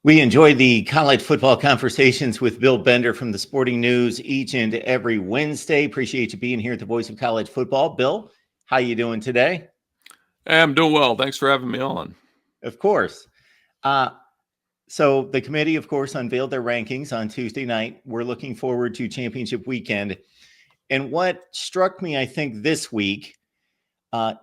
We enjoy the college football conversations with Bill Bender from the Sporting News each and every Wednesday. Appreciate you being here at the Voice of College Football. Bill, how you doing today? Hey, I'm doing well. Thanks for having me on. Of course. So the committee, of course, unveiled their rankings on Tuesday night. We're looking forward to championship weekend. And what struck me, I think, this week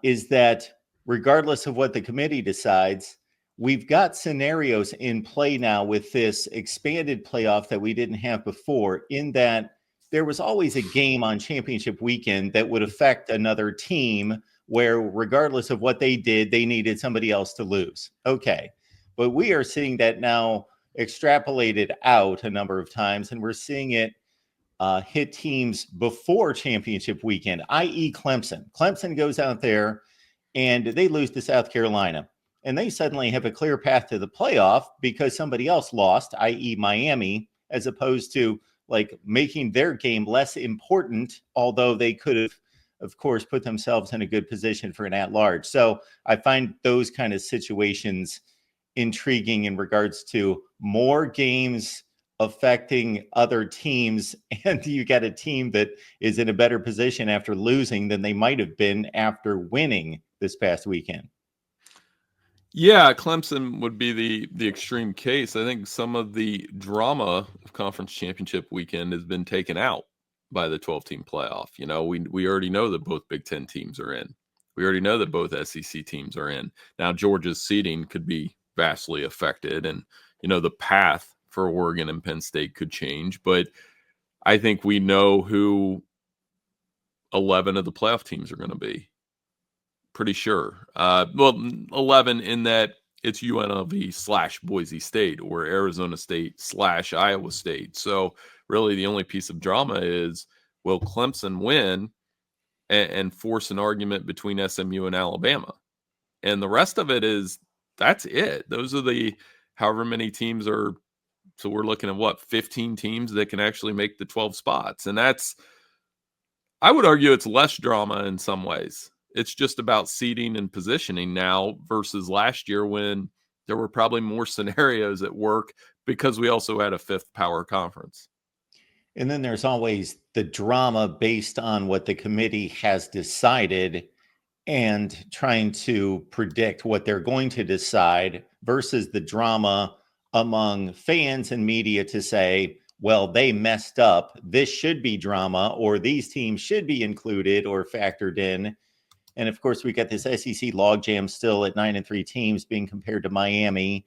is that regardless of what the committee decides, we've got scenarios in play now with this expanded playoff that we didn't have before, in that there was always a game on championship weekend that would affect another team where, regardless of what they did, they needed somebody else to lose. Okay. But we are seeing that now extrapolated out a number of times, and we're seeing it hit teams before championship weekend, i.e. Clemson. Clemson goes out there and they lose to South Carolina, and they suddenly have a clear path to the playoff because somebody else lost, i.e. Miami, as opposed to like making their game less important, although they could have, of course, put themselves in a good position for an at-large. So I find those kind of situations intriguing in regards to more games affecting other teams, and you got a team that is in a better position after losing than they might have been after winning this past weekend. Yeah, Clemson would be the extreme case. I think some of the drama of conference championship weekend has been taken out by the 12-team playoff. You know, we already know that both Big Ten teams are in. We already know that both SEC teams are in. Now, Georgia's seeding could be vastly affected, and, you know, the path for Oregon and Penn State could change. But I think we know who 11 of the playoff teams are going to be. Pretty sure. Well, 11 in that it's UNLV / Boise State or Arizona State / Iowa State. So really the only piece of drama is, will Clemson win and force an argument between SMU and Alabama? And the rest of it is, that's it. Those are the however many teams are. So we're looking at what, 15 teams that can actually make the 12 spots. And that's, I would argue it's less drama in some ways. It's just about seeding and positioning now versus last year when there were probably more scenarios at work because we also had a fifth power conference. And then there's always the drama based on what the committee has decided and trying to predict what they're going to decide versus the drama among fans and media to say, well, they messed up. This should be drama, or these teams should be included or factored in. And of course, we got this SEC logjam still at 9-3 teams being compared to Miami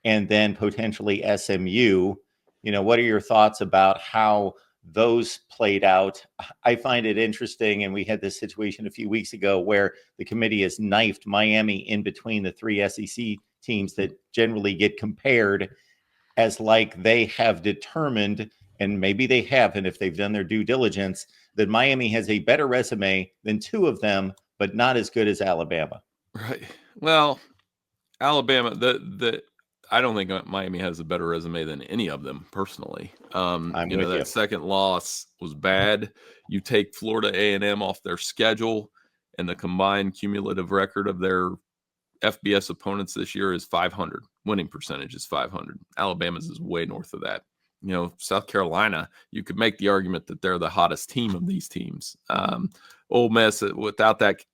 and then potentially SMU. You know, what are your thoughts about how those played out? I find it interesting. And we had this situation a few weeks ago where the committee has knifed Miami in between the three SEC teams that generally get compared as like they have determined, and maybe they haven't if they've done their due diligence, that Miami has a better resume than two of them, but not as good as Alabama. Right. Well, Alabama, I don't think Miami has a better resume than any of them personally. I'm with you. That second loss was bad. You take Florida A&M off their schedule, and the combined cumulative record of their FBS opponents this year is 500. Winning percentage is 500. Alabama's is way north of that. You know, South Carolina, you could make the argument that they're the hottest team of these teams. Ole Miss, without that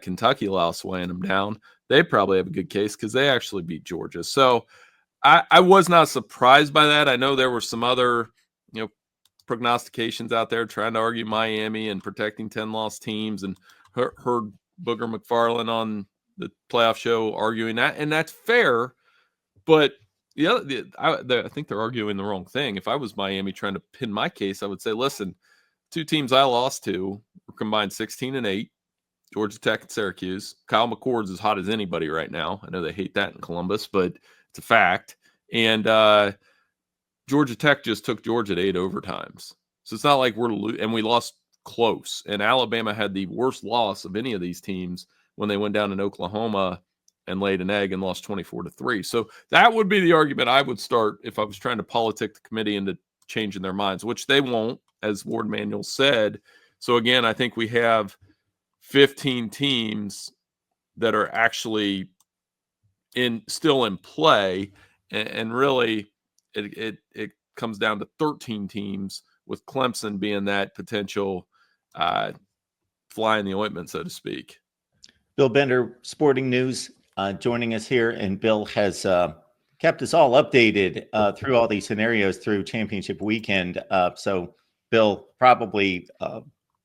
Kentucky loss weighing them down, they probably have a good case because they actually beat Georgia. So I was not surprised by that. I know there were some other, prognostications out there trying to argue Miami and protecting 10-loss teams, and heard Booger McFarland on the playoff show arguing that, and that's fair. But I think they're arguing the wrong thing. If I was Miami trying to pin my case, I would say, listen, two teams I lost to were combined 16-8. Georgia Tech and Syracuse. Kyle McCord's as hot as anybody right now. I know they hate that in Columbus, but it's a fact. And Georgia Tech just took Georgia to 8 overtimes. So it's not like and we lost close. And Alabama had the worst loss of any of these teams when they went down in Oklahoma and laid an egg and lost 24-3. So that would be the argument I would start if I was trying to politic the committee into changing their minds, which they won't, as Ward Manuel said. So again, I think we have 15 teams that are actually still in play, and really it comes down to 13 teams, with Clemson being that potential fly in the ointment, so to speak. Bill Bender, Sporting News, joining us here, and Bill has kept us all updated through all these scenarios through championship weekend. So, Bill, probably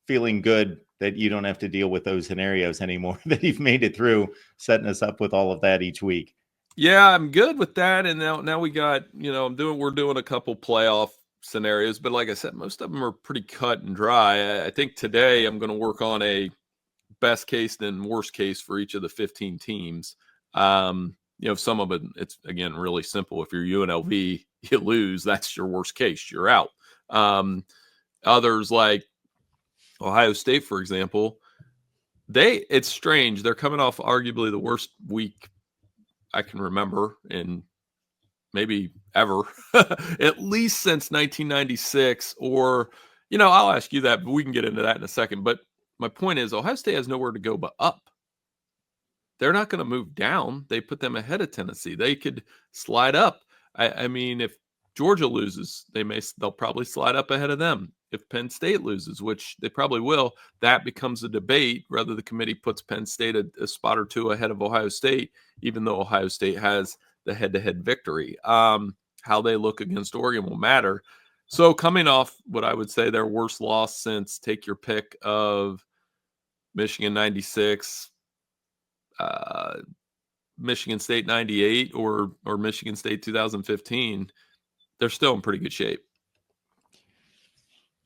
feeling good that you don't have to deal with those scenarios anymore, that you've made it through, setting us up with all of that each week. Yeah, I'm good with that. And now we got, we're doing a couple playoff scenarios, but like I said, most of them are pretty cut and dry. I think today I'm going to work on a best case and worst case for each of the 15 teams. Some of it, it's again really simple. If you're UNLV, you lose, that's your worst case, you're out. Others like Ohio State, for example, it's strange. They're coming off arguably the worst week I can remember in maybe ever, at least since 1996. Or, I'll ask you that, but we can get into that in a second. But my point is, Ohio State has nowhere to go but up. They're not going to move down. They put them ahead of Tennessee. They could slide up. I mean, if Georgia loses, they'll probably slide up ahead of them. If Penn State loses, which they probably will, that becomes a debate whether the committee puts Penn State a spot or two ahead of Ohio State, even though Ohio State has the head-to-head victory. How they look against Oregon will matter. So coming off what I would say their worst loss since, take your pick of Michigan 96, Michigan State 98, or Michigan State 2015, they're still in pretty good shape.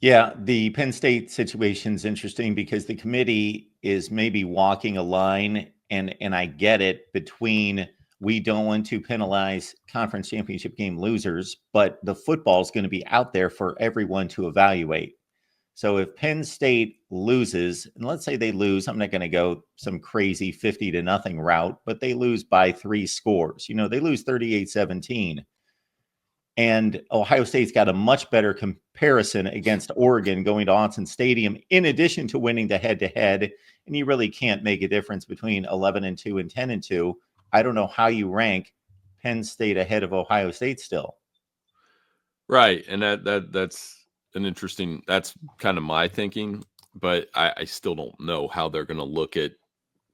Yeah, the Penn State situation is interesting because the committee is maybe walking a line, and I get it, between we don't want to penalize conference championship game losers, but the football is going to be out there for everyone to evaluate. So if Penn State loses, and let's say they lose, I'm not going to go some crazy 50-0 route, but they lose by 3 scores. They lose 38-17. And Ohio State's got a much better comparison against Oregon going to Autzen Stadium, in addition to winning the head-to-head. And you really can't make a difference between 11-2 and 10-2. I don't know how you rank Penn State ahead of Ohio State still. Right, and that's an interesting. That's kind of my thinking, but I still don't know how they're going to look at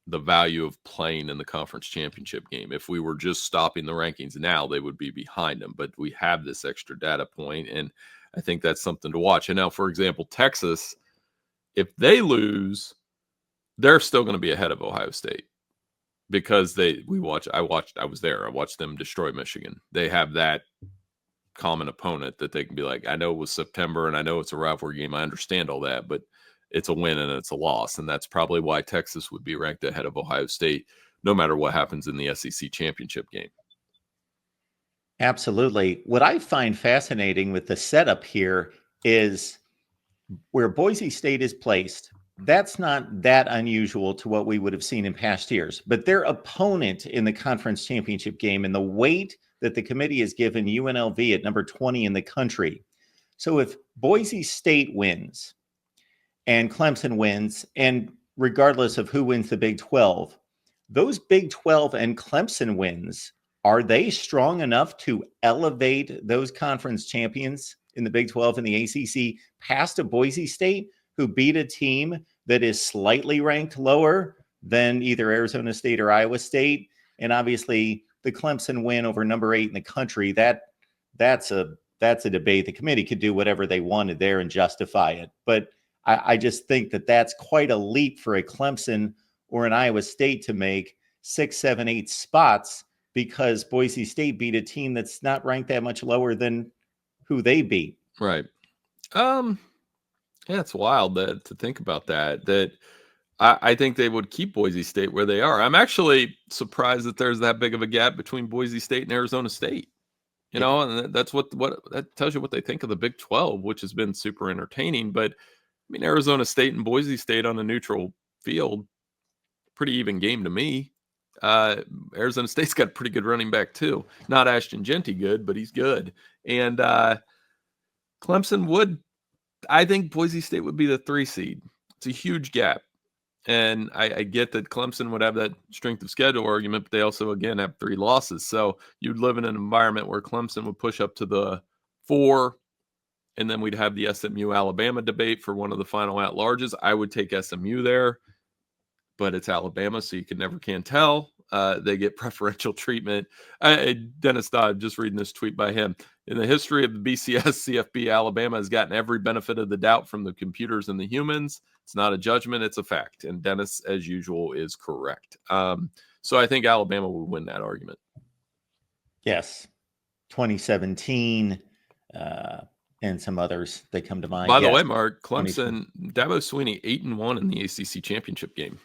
the value of playing in the conference championship game. If we were just stopping the rankings now, they would be behind them. But we have this extra data point, and I think that's something to watch. And now, for example, Texas, if they lose, they're still going to be ahead of Ohio State because I was there. I watched them destroy Michigan. They have that common opponent that they can be like, I know it was September and I know it's a rivalry game. I understand all that, but it's a win and it's a loss. And that's probably why Texas would be ranked ahead of Ohio State, no matter what happens in the SEC championship game. Absolutely. What I find fascinating with the setup here is where Boise State is placed. That's not that unusual to what we would have seen in past years, but their opponent in the conference championship game and the weight that the committee has given UNLV at number 20 in the country. So if Boise State wins and Clemson wins, and regardless of who wins the Big 12, those Big 12 and Clemson wins, are they strong enough to elevate those conference champions in the Big 12 and the ACC past a Boise State, who beat a team that is slightly ranked lower than either Arizona State or Iowa State? And obviously the Clemson win over number 8 in the country, that's a debate. The committee could do whatever they wanted there and justify it. But I just think that that's quite a leap for a Clemson or an Iowa State to make 6, 7, 8 spots, because Boise State beat a team that's not ranked that much lower than who they beat. Right. Yeah, it's wild to think about that I think they would keep Boise State where they are. I'm actually surprised that there's that big of a gap between Boise State and Arizona State. And that's what that tells you what they think of the Big 12, which has been super entertaining. But I mean, Arizona State and Boise State on a neutral field, pretty even game to me. Arizona State's got a pretty good running back too. Not Ashton Genty good, but he's good. And Clemson would, I think Boise State would be the 3 seed. It's a huge gap. And I get that Clemson would have that strength of schedule argument, but they also, again, have 3 losses. So you'd live in an environment where Clemson would push up to the 4, and then we'd have the SMU-Alabama debate for one of the final at-larges. I would take SMU there, but it's Alabama, so you can tell. They get preferential treatment. Dennis Dodd, just reading this tweet by him. In the history of the BCS CFP, Alabama has gotten every benefit of the doubt from the computers and the humans. It's not a judgment, it's a fact. And Dennis, as usual, is correct. So I think Alabama would win that argument. Yes. 2017 and some others that come to mind. By the Yes. way, Mark, Clemson, Dabo Swinney, 8-1 in the ACC championship game.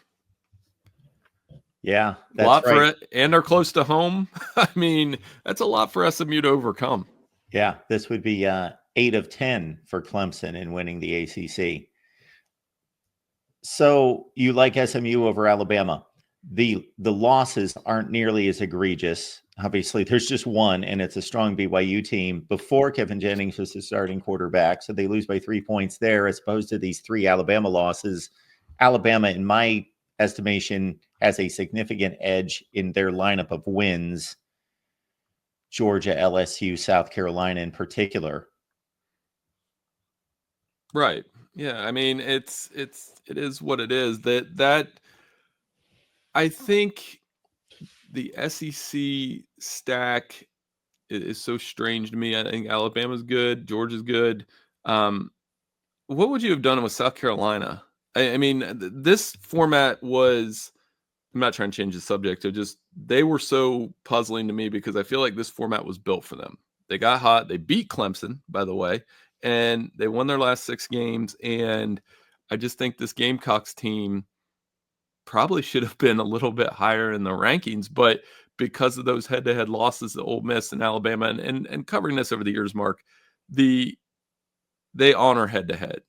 Yeah, that's a lot right. For it, and they're close to home. I mean, that's a lot for SMU to overcome. Yeah, this would be 8 of 10 for Clemson in winning the ACC. So you like SMU over Alabama. The losses aren't nearly as egregious. Obviously, there's just one, and it's a strong BYU team. Before Kevin Jennings was the starting quarterback, so they lose by 3 points there, as opposed to these 3 Alabama losses. Alabama, in my estimation, has a significant edge in their lineup of wins. Georgia, LSU, South Carolina in particular. Right. Yeah. I mean, it is what it is. That I think the SEC stack is so strange to me. I think Alabama's good, Georgia's good. What would you have done with South Carolina? I mean, this format was. I'm not trying to change the subject. They were so puzzling to me because I feel like this format was built for them. They got hot. They beat Clemson, by the way, and they won their last 6 games. And I just think this Gamecocks team probably should have been a little bit higher in the rankings, but because of those head-to-head losses to Ole Miss and Alabama, and covering this over the years, Mark, they honor head-to-head.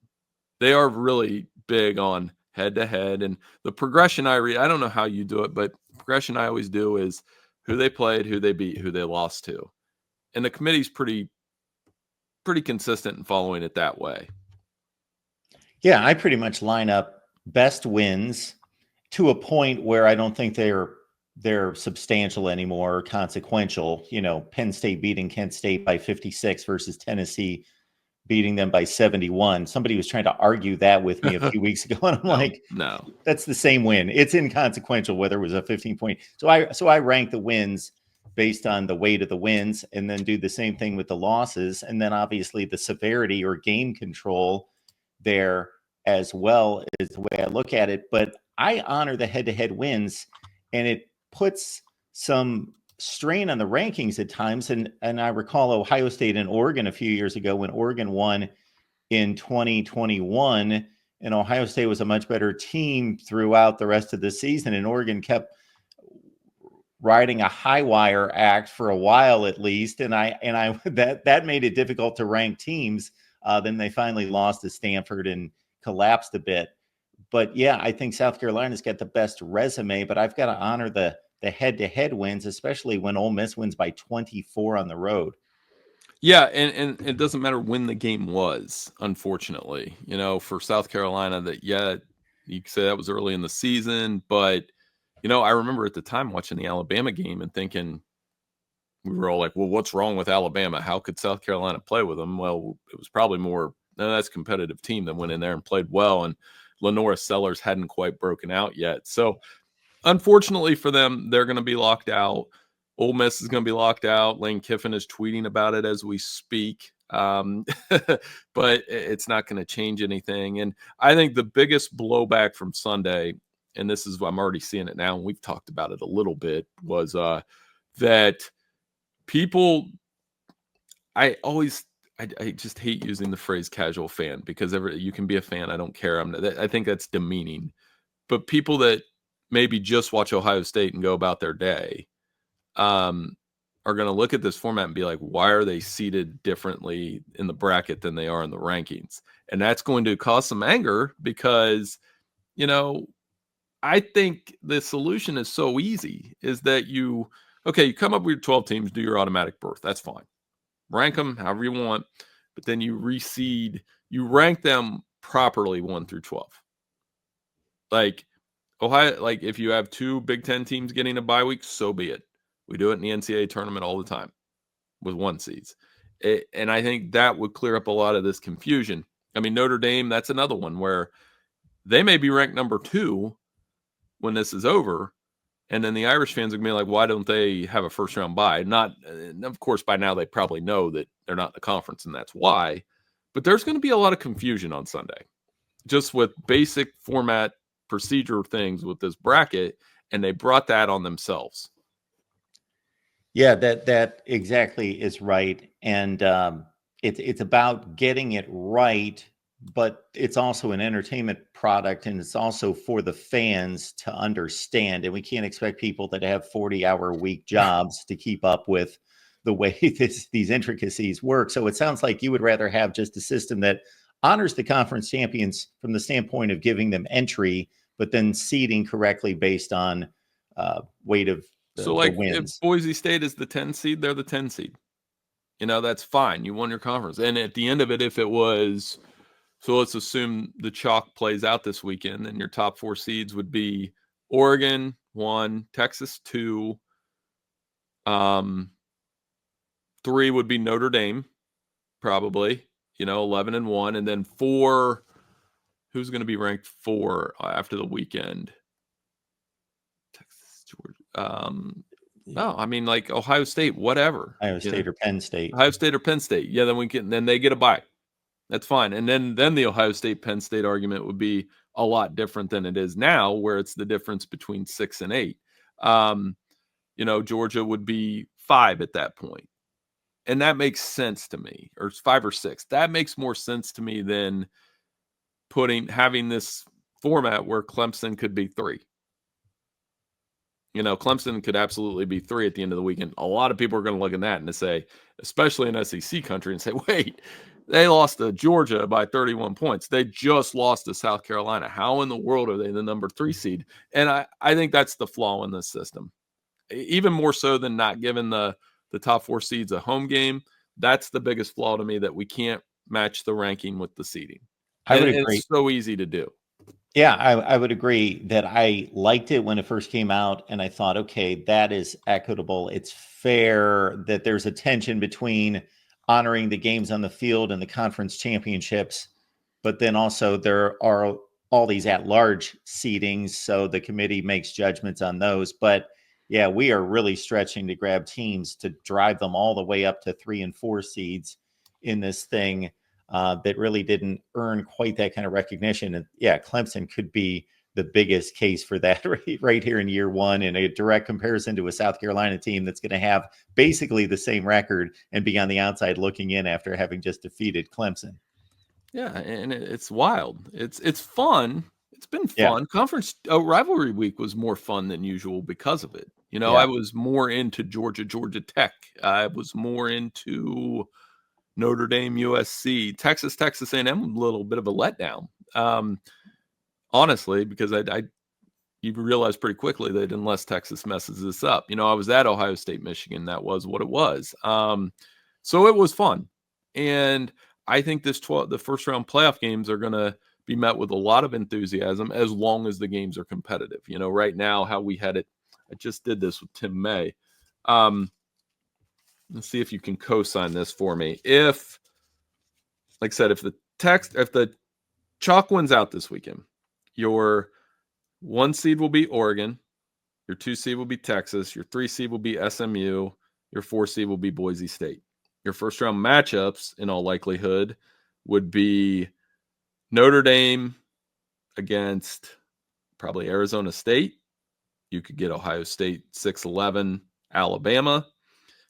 They are really big on head-to-head, and the progression I don't know how you do it, but the progression I always do is who they played, who they beat, who they lost to. And the committee's pretty consistent in following it that way. Yeah, I pretty much line up best wins to a point where I don't think they're substantial anymore or consequential. You know, Penn State beating Kent State by 56 versus Tennessee beating them by 71. Somebody was trying to argue that with me a few weeks ago, and I'm no, that's the same win. It's inconsequential whether it was a 15-point. So I rank the wins based on the weight of the wins, and then do the same thing with the losses, and then obviously the severity or game control there as well is the way I look at it. But I honor the head-to-head wins, and it puts some strain on the rankings at times. And I recall Ohio State and Oregon a few years ago when Oregon won in 2021, and Ohio State was a much better team throughout the rest of the season, and Oregon kept riding a high wire act for a while at least, and I that made it difficult to rank teams. Then they finally lost to Stanford and collapsed a bit. But yeah, I think South Carolina's got the best resume, but I've got to honor the head-to-head wins, especially when Ole Miss wins by 24 on the road. Yeah, and it doesn't matter when the game was, unfortunately. You know, for South Carolina, you could say that was early in the season, but I remember at the time watching the Alabama game and thinking, we were all like, well, what's wrong with Alabama? How could South Carolina play with them? Well, it was probably more, no, that's a competitive team that went in there and played well, and Lenora Sellers hadn't quite broken out yet. So unfortunately for them, they're going to be locked out. Ole Miss is going to be locked out. Lane Kiffin is tweeting about it as we speak. But it's not going to change anything. And I think the biggest blowback from Sunday, and this is, I'm already seeing it now, and we've talked about it a little bit, was that people, I just hate using the phrase casual fan, because you can be a fan. I don't care. I think that's demeaning. But people that maybe just watch Ohio State and go about their day are going to look at this format and be like, why are they seated differently in the bracket than they are in the rankings? And that's going to cause some anger because, I think the solution is so easy, is that you come up with your 12 teams, do your automatic berth. That's fine. Rank them however you want, but then you reseed, you rank them properly 1 through 12. Like, Ohio, like if you have 2 Big Ten teams getting a bye week, so be it. We do it in the NCAA tournament all the time with 1 seeds. And I think that would clear up a lot of this confusion. I mean, Notre Dame, that's another one where they may be ranked number 2 when this is over. And then the Irish fans are going to be like, why don't they have a first round bye? Not, of course, by now they probably know that they're not in the conference and that's why. But there's going to be a lot of confusion on Sunday, just with basic format procedure things with this bracket. And they brought that on themselves. Yeah, that exactly is right. And it's about getting it right, but it's also an entertainment product, and it's also for the fans to understand. And we can't expect people that have 40-hour-week jobs to keep up with the way these intricacies work. So it sounds like you would rather have just a system that honors the conference champions from the standpoint of giving them entry, but then seeding correctly based on weight of So, the like, if wins. Boise State is the 10 seed, they're the 10 seed. That's fine. You won your conference. And at the end of it, if it was, so let's assume the chalk plays out this weekend, then your top 4 seeds would be Oregon 1, Texas 2, 3 would be Notre Dame, probably, 11-1, and then 4. Who's going to be ranked 4 after the weekend? Texas, Georgia. I mean, like Ohio State, whatever. Ohio State or Penn State. Ohio State or Penn State. Yeah, then they get a bye. That's fine. And then the Ohio State Penn State argument would be a lot different than it is now, where it's the difference between 6 and 8. Georgia would be 5 at that point. And that makes sense to me, or 5 or 6. That makes more sense to me than having this format where Clemson could be 3. Clemson could absolutely be 3 at the end of the weekend. A lot of people are going to look at that and to say, especially in SEC country, and say, wait, they lost to Georgia by 31 points. They just lost to South Carolina. How in the world are they the number 3 seed? And I think that's the flaw in this system. Even more so than not giving the top 4 seeds a home game. That's the biggest flaw to me, that we can't match the ranking with the seeding. I would agree. It's so easy to do. Yeah, I would agree that I liked it when it first came out, and I thought, okay, that is equitable. It's fair that there's a tension between honoring the games on the field and the conference championships, but then also there are all these at-large seedings, so the committee makes judgments on those. But yeah, we are really stretching to grab teams to drive them all the way up to 3 and 4 seeds in this thing. That really didn't earn quite that kind of recognition. And yeah, Clemson could be the biggest case for that right here in year one, in a direct comparison to a South Carolina team that's going to have basically the same record and be on the outside looking in after having just defeated Clemson. Yeah, and it's wild. It's fun. It's been Yeah. fun. Conference rivalry week was more fun than usual because of it. Yeah. I was more into Georgia Tech. I was more into Notre Dame, USC, Texas A&M, a little bit of a letdown. Honestly, because you realize pretty quickly that unless Texas messes this up, I was at Ohio State, Michigan. That was what it was. So it was fun. And I think the first round playoff games are going to be met with a lot of enthusiasm as long as the games are competitive. Right now, how we had it, I just did this with Tim May. Let's see if you can co-sign this for me. If, like I said, if the chalk wins out this weekend, your 1 seed will be Oregon, your 2 seed will be Texas, your 3 seed will be SMU, your 4 seed will be Boise State. Your first round matchups, in all likelihood, would be Notre Dame against probably Arizona State. You could get Ohio State 6-11, Alabama.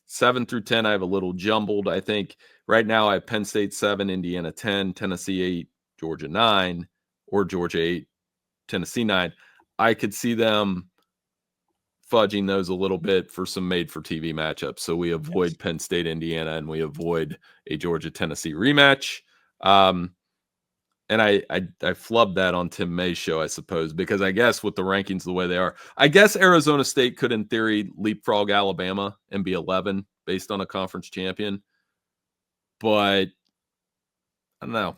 7 through 10, I have a little jumbled. I think right now I have Penn State 7, Indiana 10, Tennessee 8, Georgia 9, or Georgia 8, Tennessee 9. I could see them fudging those a little bit for some made-for-TV matchups. So we avoid Penn State, Indiana, and we avoid a Georgia-Tennessee rematch. And I flubbed that on Tim May's show, I suppose, because I guess with the rankings the way they are, I guess Arizona State could, in theory, leapfrog Alabama and be 11 based on a conference champion. But I don't know.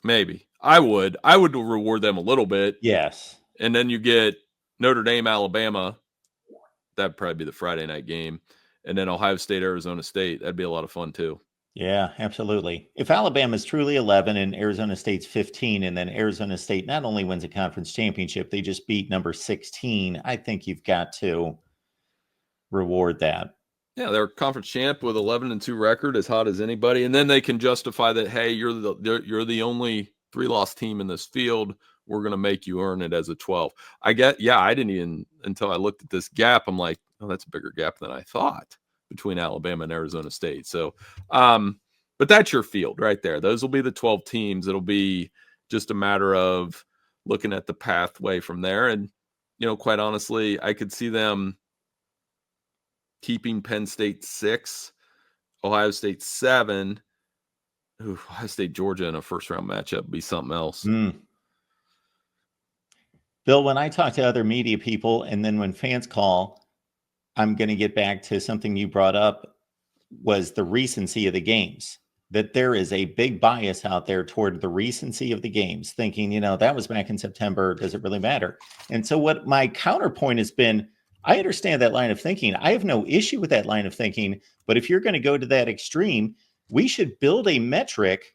Maybe. I would reward them a little bit. Yes. And then you get Notre Dame, Alabama, that'd probably be the Friday night game. And then Ohio State, Arizona State, that'd be a lot of fun too. Yeah, absolutely. If Alabama's truly 11 and Arizona State's 15, and then Arizona State not only wins a conference championship, they just beat number 16, I think you've got to reward that. Yeah, they're conference champ with 11-2 record, as hot as anybody, and then they can justify that. Hey, you're the only 3-loss team in this field. We're going to make you earn it as a 12. I didn't even until I looked at this gap. I'm like, oh, that's a bigger gap than I thought between Alabama and Arizona State. So, but that's your field right there. Those will be the 12 teams. It'll be just a matter of looking at the pathway from there. And quite honestly, I could see them keeping Penn State 6, Ohio State 7. Ohio State, Georgia in a first-round matchup would be something else. Bill, when I talk to other media people and then when fans call, I'm going to get back to something you brought up, was the recency of the games. That there is a big bias out there toward the recency of the games, thinking, that was back in September. Does it really matter? And so what my counterpoint has been, I understand that line of thinking. I have no issue with that line of thinking. But if you're going to go to that extreme, we should build a metric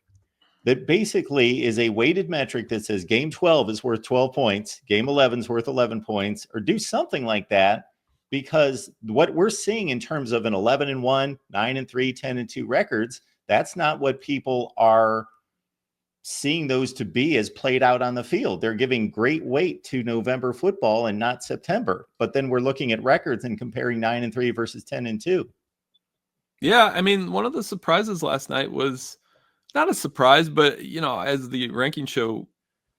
that basically is a weighted metric that says game 12 is worth 12 points, game 11 is worth 11 points, or do something like that. Because what we're seeing in terms of an 11-1, 9-3, 10-2 records, that's not what people are seeing those to be as played out on the field. They're giving great weight to November football and not September. But then we're looking at records and comparing 9-3 versus 10-2. Yeah, I mean, one of the surprises last night was not a surprise, but as the ranking show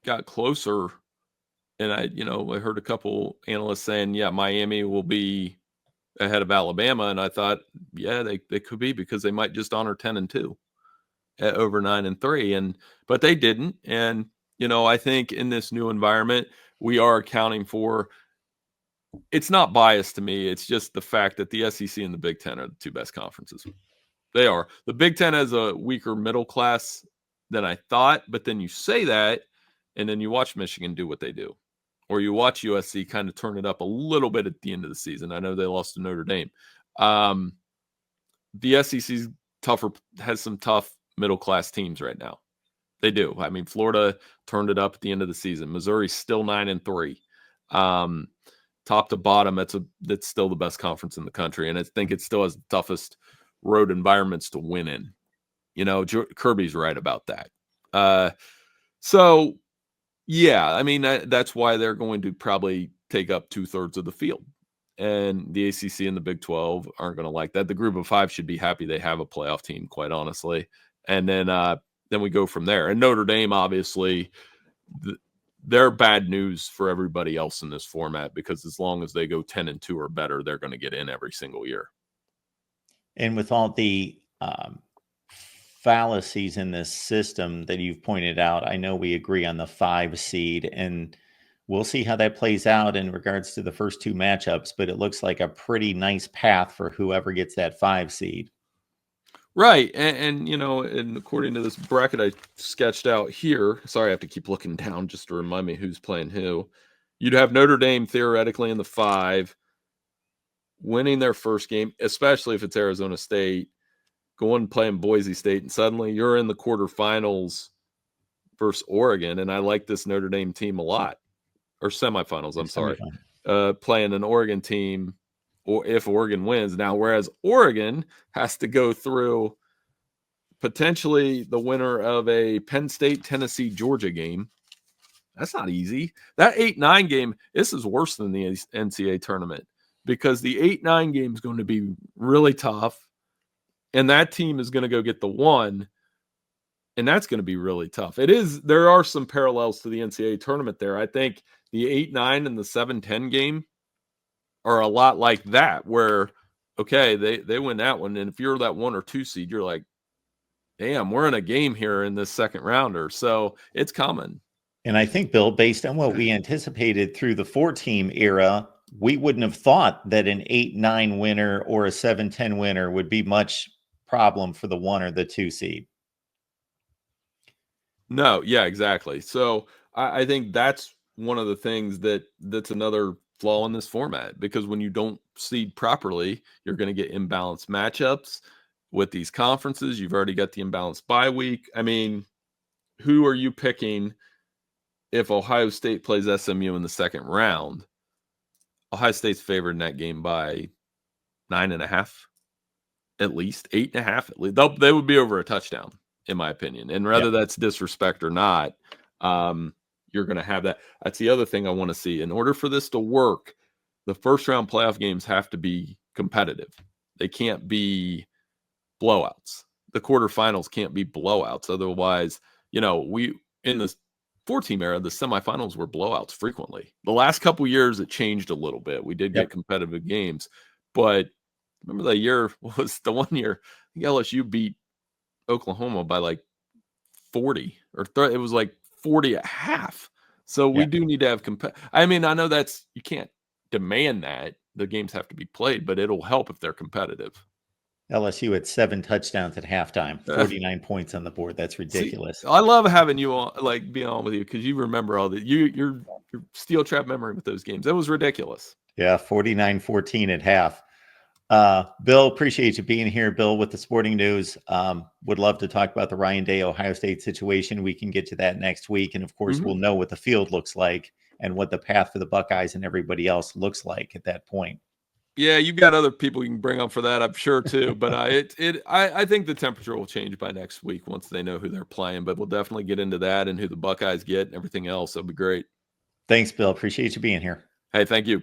got closer, and I heard a couple analysts saying, yeah, Miami will be ahead of Alabama, and I thought, yeah, they could be, because they might just honor 10-2 at over 9-3, but they didn't. And I think in this new environment, we are accounting for. It's not biased to me. It's just the fact that the SEC and the Big Ten are the two best conferences. They are. The Big Ten has a weaker middle class than I thought, but then you say that, and then you watch Michigan do what they do. Or you watch USC kind of turn it up a little bit at the end of the season. I know they lost to Notre Dame. The SEC's tougher, has some tough middle-class teams right now. They do. I mean, Florida turned it up at the end of the season. Missouri's still 9-3. Top to bottom, that's still the best conference in the country, and I think it still has the toughest road environments to win in. Kirby's right about that. So, yeah, I mean, that's why they're going to probably take up 2/3 of the field. And the ACC and the Big 12 aren't going to like that. The group of 5 should be happy they have a playoff team, quite honestly. And then we go from there. And Notre Dame, obviously, they're bad news for everybody else in this format, because as long as they go 10-2 or better, they're going to get in every single year. And with all the fallacies in this system that you've pointed out, I know we agree on the 5 seed, and we'll see how that plays out in regards to the first 2 matchups, but it looks like a pretty nice path for whoever gets that 5 seed. Right. And according to this bracket I sketched out here, sorry, I have to keep looking down just to remind me who's playing who. You'd have Notre Dame theoretically in the 5, winning their first game, especially if it's Arizona State, going and playing Boise State, and suddenly you're in the quarterfinals versus Oregon. And I like this Notre Dame team a lot. Or semifinals, I'm sorry. Playing an Oregon team, or if Oregon wins. Now, whereas Oregon has to go through potentially the winner of a Penn State, Tennessee, Georgia game. That's not easy. That 8-9 game, this is worse than the NCAA tournament, because the 8-9 game is going to be really tough, and that team is going to go get the 1, and that's going to be really tough. It is. There are some parallels to the NCAA tournament there. I think the 8-9 and the 7-10 game are a lot like that, where, okay, they win that one, and if you're that 1 or 2 seed, you're like, damn, we're in a game here in this second rounder. So it's coming. And I think, Bill, based on what we anticipated through the 4-team era, we wouldn't have thought that an 8-9 winner or a 7-10 winner would be much problem for the 1 or the 2 seed. No, yeah, exactly. So I think that's one of the things that's another flaw in this format, because when you don't seed properly, you're going to get imbalanced matchups with these conferences. You've already got the imbalanced bye week. I mean, who are you picking if Ohio State plays SMU in the second round? Ohio State's favored in that game by 9.5, at least 8.5. At least they would be over a touchdown, in my opinion. And whether that's disrespect or not, you're going to have that. That's the other thing I want to see. In order for this to work, the first round playoff games have to be competitive. They can't be blowouts. The quarterfinals can't be blowouts. Otherwise, we in the 4-team era, the semifinals were blowouts frequently. The last couple years, it changed a little bit. We did get competitive games, but remember that year was the one year LSU beat Oklahoma by like 40 or it was like 40 at half. So we do need to have I mean, I know you can't demand that the games have to be played, but it'll help if they're competitive. LSU had 7 touchdowns at halftime, 49 points on the board. That's ridiculous. See, I love having you on, like being on with you, because you remember all that. Your steel trap memory with those games. That was ridiculous. Yeah, 49-14 at half. Bill, appreciate you being here. Bill, with the sporting news, would love to talk about the Ryan Day Ohio State situation. We can get to that next week, and of course, we'll know what the field looks like and what the path for the Buckeyes and everybody else looks like at that point. Yeah, you've got other people you can bring on for that, I'm sure too. But I think the temperature will change by next week once they know who they're playing. But we'll definitely get into that and who the Buckeyes get and everything else. That'll be great. Thanks, Bill. Appreciate you being here. Hey, thank you.